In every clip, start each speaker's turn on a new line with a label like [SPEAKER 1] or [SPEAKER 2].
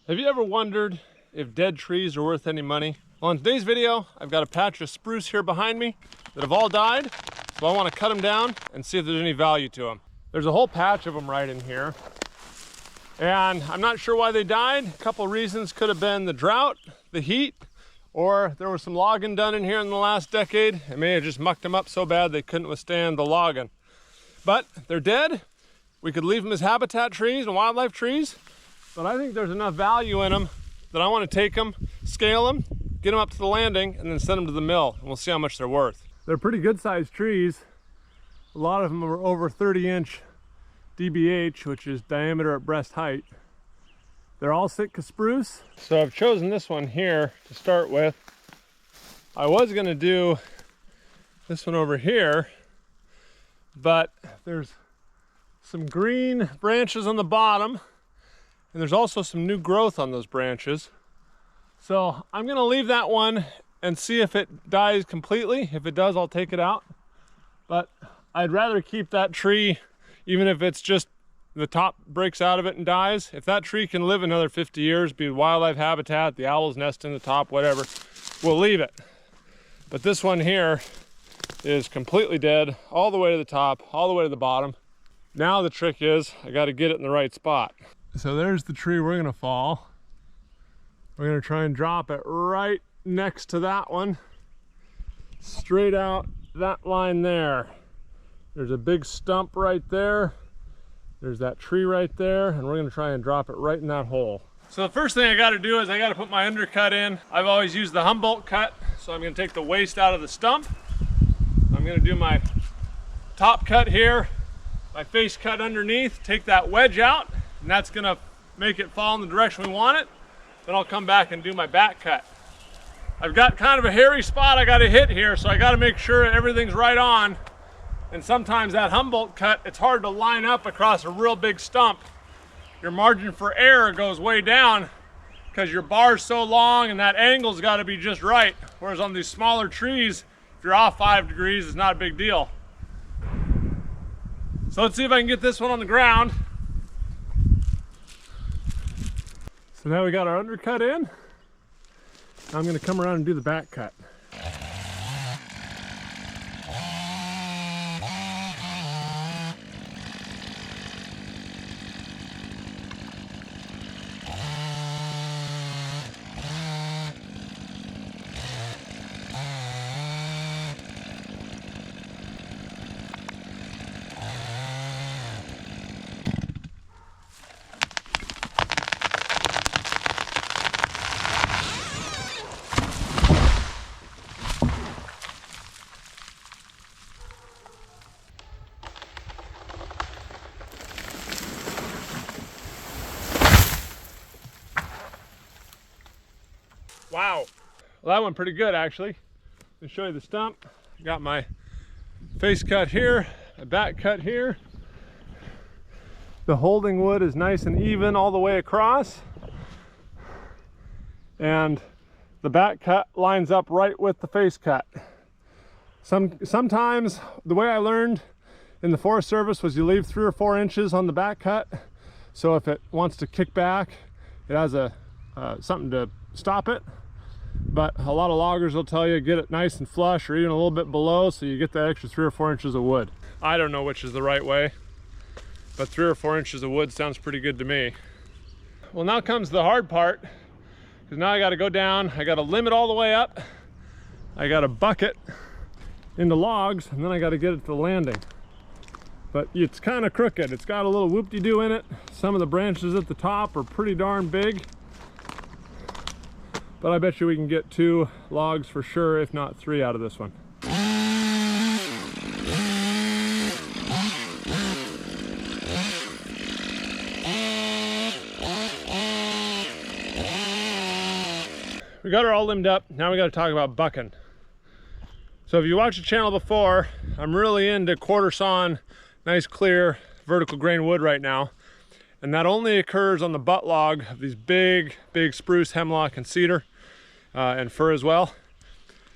[SPEAKER 1] Have you ever wondered if dead trees are worth any money? Well, in today's video, I've got a patch of spruce here behind me that have all died, so I want to cut them down and see if there's any value to them. There's a whole patch of them right in here, and I'm not sure why they died. A couple reasons. Could have been the drought, the heat, or there was some logging done in here in the last decade. It may have just mucked them up so bad they couldn't withstand the logging. But they're dead. We could leave them as habitat trees and wildlife trees, but I think there's enough value in them that I want to take them, scale them, get them up to the landing, and then send them to the mill, and we'll see how much they're worth. They're pretty good sized trees. A lot of them are over 30-inch DBH, which is diameter at breast height. They're all Sitka spruce. So I've chosen this one here to start with. I was gonna do this one over here, but there's some green branches on the bottom, and there's also some new growth on those branches. So I'm gonna leave that one and see if it dies completely. If it does, I'll take it out. But I'd rather keep that tree, even if it's just the top breaks out of it and dies. If that tree can live another 50 years, be wildlife habitat, the owls nest in the top, whatever, we'll leave it. But this one here is completely dead, all the way to the top, all the way to the bottom. Now the trick is, I gotta get it in the right spot. So there's the tree we're gonna fall. We're gonna try and drop it right next to that one, straight out that line there. There's a big stump right there. There's that tree right there, and we're gonna try and drop it right in that hole. So the first thing I gotta do is I gotta put my undercut in. I've always used the Humboldt cut, so I'm gonna take the waste out of the stump. I'm gonna do my top cut here, my face cut underneath, take that wedge out, and that's gonna make it fall in the direction we want it. Then I'll come back and do my back cut. I've got kind of a hairy spot I gotta hit here, so I gotta make sure everything's right on. And sometimes that Humboldt cut, it's hard to line up across a real big stump. Your margin for error goes way down because your bar's so long and that angle's gotta be just right. Whereas on these smaller trees, if you're off 5 degrees, it's not a big deal. So let's see if I can get this one on the ground. So now we got our undercut in. Now I'm gonna come around and do the back cut. Wow, well that went pretty good actually. Let me show you the stump. Got my face cut here, my back cut here. The holding wood is nice and even all the way across. And the back cut lines up right with the face cut. Sometimes the way I learned in the Forest Service was you leave 3 or 4 inches on the back cut. So if it wants to kick back, it has a something to stop it. But a lot of loggers will tell you get it nice and flush or even a little bit below so you get that extra 3 or 4 inches of wood. I don't know which is the right way, but 3 or 4 inches of wood sounds pretty good to me. Well, now comes the hard part, because now I got to go down, I got to limit all the way up, I got to bucket into logs, and then I got to get it to the landing. But it's kind of crooked. It's got a little whoop-de-doo in it. Some of the branches at the top are pretty darn big. But I bet you we can get 2 logs for sure, if not 3 out of this one. We got her all limbed up. Now we got to talk about bucking. So if you watched the channel before, I'm really into quarter sawing nice clear vertical grain wood right now. And that only occurs on the butt log of these big spruce, hemlock, and cedar. And fir as well.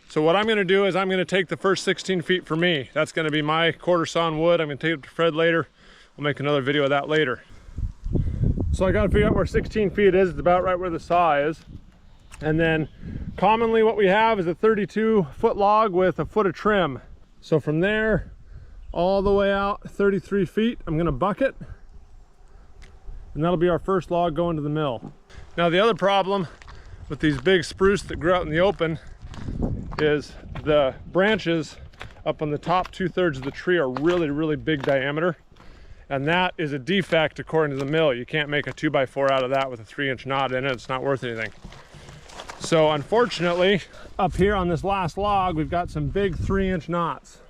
[SPEAKER 1] So what I'm going to do is I'm going to take the first 16 feet for me. That's going to be my quarter sawn wood. I'm going to take it to Fred later. We'll make another video of that later. So I got to figure out where 16 feet is. It's about right where the saw is. And then commonly what we have is a 32-foot log with a foot of trim. So from there all the way out 33 feet, I'm going to bucket. And that'll be our first log going to the mill. Now the other problem with these big spruce that grow out in the open is the branches up on the top 2/3 of the tree are really, really big diameter. And that is a defect according to the mill. You can't make a 2x4 out of that with a 3-inch knot in it. It's not worth anything. So unfortunately, up here on this last log, we've got some big 3-inch knots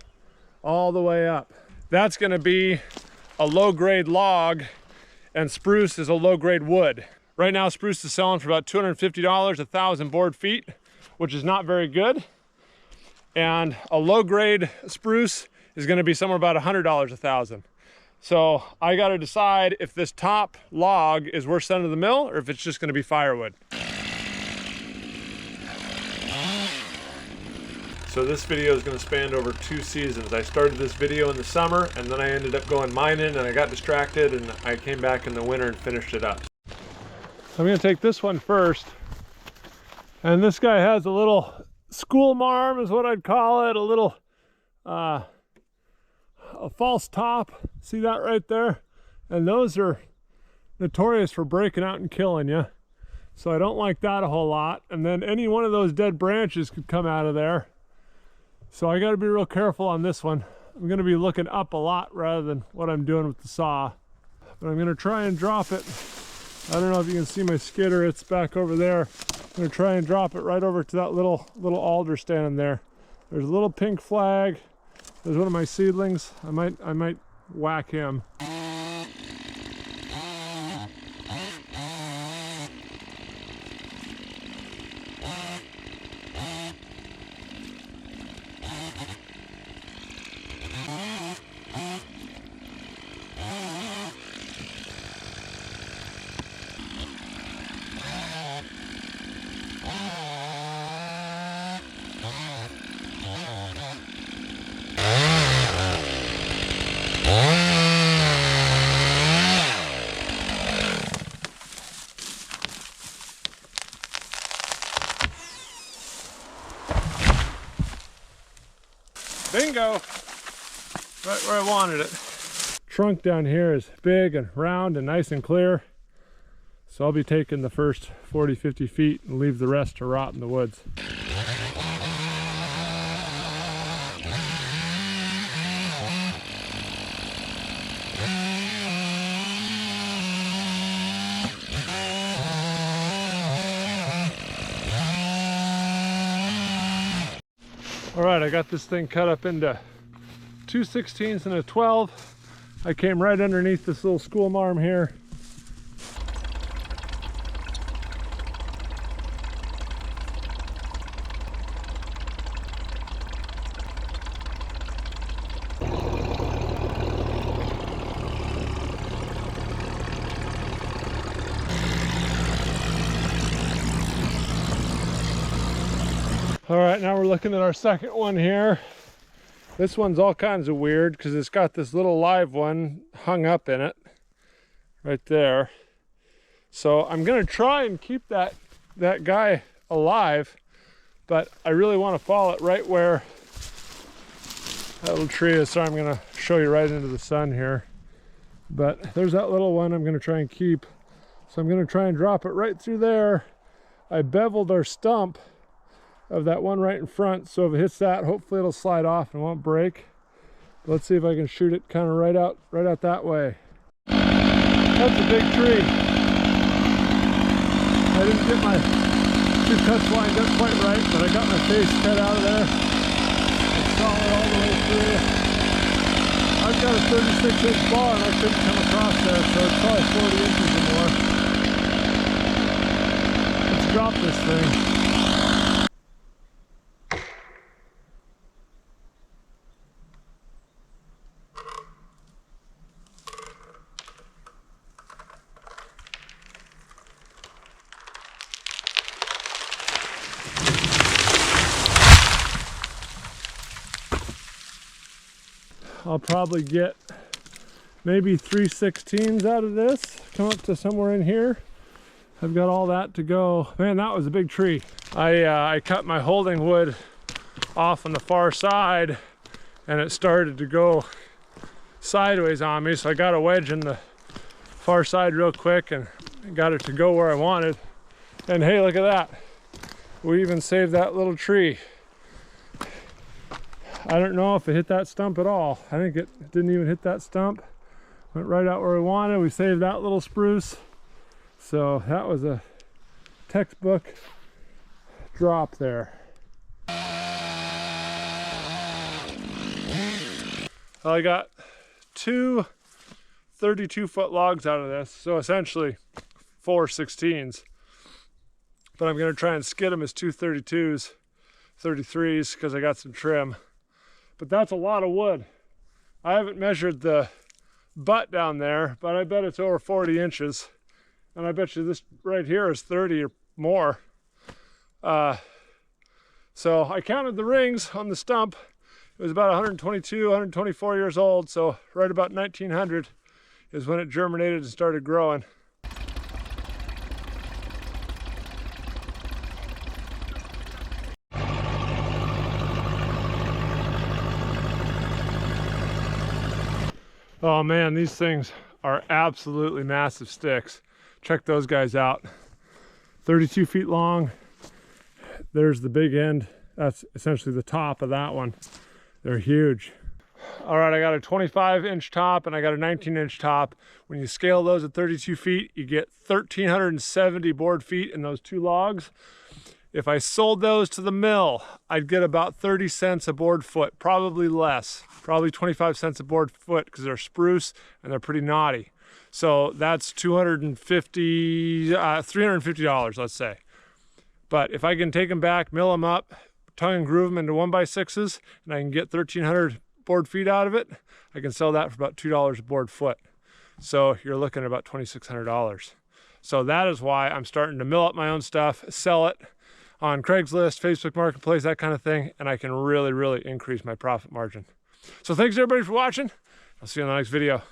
[SPEAKER 1] all the way up. That's gonna be a low-grade log, and spruce is a low-grade wood. Right now, spruce is selling for about $250 a 1,000 board feet, which is not very good. And a low-grade spruce is gonna be somewhere about $100 a 1,000. So I got to decide if this top log is worth sending to the mill or if it's just going to be firewood. So this video is going to span over 2 seasons. I started this video in the summer and then I ended up going mining and I got distracted and I came back in the winter and finished it up. I'm going to take this one first. And this guy has a little school marm is what I'd call it. A little a false top. See that right there? And those are notorious for breaking out and killing you. So I don't like that a whole lot. And then any one of those dead branches could come out of there. So I got to be real careful on this one. I'm going to be looking up a lot rather than what I'm doing with the saw. But I'm going to try and drop it. I don't know if you can see my skidder. It's back over there. I'm going to try and drop it right over to that little alder standing there. There's a little pink flag. There's one of my seedlings. I might whack him. Bingo! Right where I wanted it. Trunk down here is big and round and nice and clear. So I'll be taking the first 40-50 feet and leave the rest to rot in the woods. All right, I got this thing cut up into 2/16 and a 12. I came right underneath this little school marm here. All right, now we're looking at our second one here. This one's all kinds of weird because it's got this little live one hung up in it right there. So I'm gonna try and keep that guy alive, but I really want to follow it right where that little tree is. So I'm gonna show you right into the sun here. But there's that little one I'm gonna try and keep. So I'm gonna try and drop it right through there. I beveled our stump of that one right in front, so if it hits that, hopefully it'll slide off and won't break. Let's see if I can shoot it kind of right out that way. That's a big tree. I didn't get my 2 cuts lined up quite right, but I got my face cut out of there. It's solid all the way through. I've got a 36-inch bar and I couldn't come across there, so it's probably 40 inches or more. Let's drop this thing. I'll probably get maybe 3/16 out of this come up to somewhere in here. I've got all that to go. Man, that was a big tree. I cut my holding wood off on the far side and it started to go sideways on me, so I got a wedge in the far side real quick and got it to go where I wanted. And hey, look at that. We even saved that little tree. I don't know if it hit that stump at all. I think it didn't even hit that stump. Went right out where we wanted. We saved that little spruce. So that was a textbook drop there. Well, I got two 32-foot logs out of this, so essentially 4 16s. But I'm going to try and skid them as two 32s, 33s, because I got some trim. But that's a lot of wood. I haven't measured the butt down there, but I bet it's over 40 inches. And I bet you this right here is 30 or more. So I counted the rings on the stump. It was about 122, 124 years old. So right about 1900 is when it germinated and started growing. Oh man, these things are absolutely massive sticks. Check those guys out. 32 feet long. There's the big end. That's essentially the top of that one. They're huge. All right, I got a 25-inch top and I got a 19-inch top. When you scale those at 32 feet, you get 1,370 board feet in those two logs. If I sold those to the mill, I'd get about 30 cents a board foot, probably less, probably 25 cents a board foot, because they're spruce and they're pretty knotty. So that's $350, let's say. But if I can take them back, mill them up, tongue and groove them into 1x6s, and I can get 1,300 board feet out of it, I can sell that for about $2 a board foot. So you're looking at about $2,600. So that is why I'm starting to mill up my own stuff, sell it on Craigslist, Facebook Marketplace, that kind of thing, and I can really, really increase my profit margin. So thanks everybody for watching. I'll see you on the next video.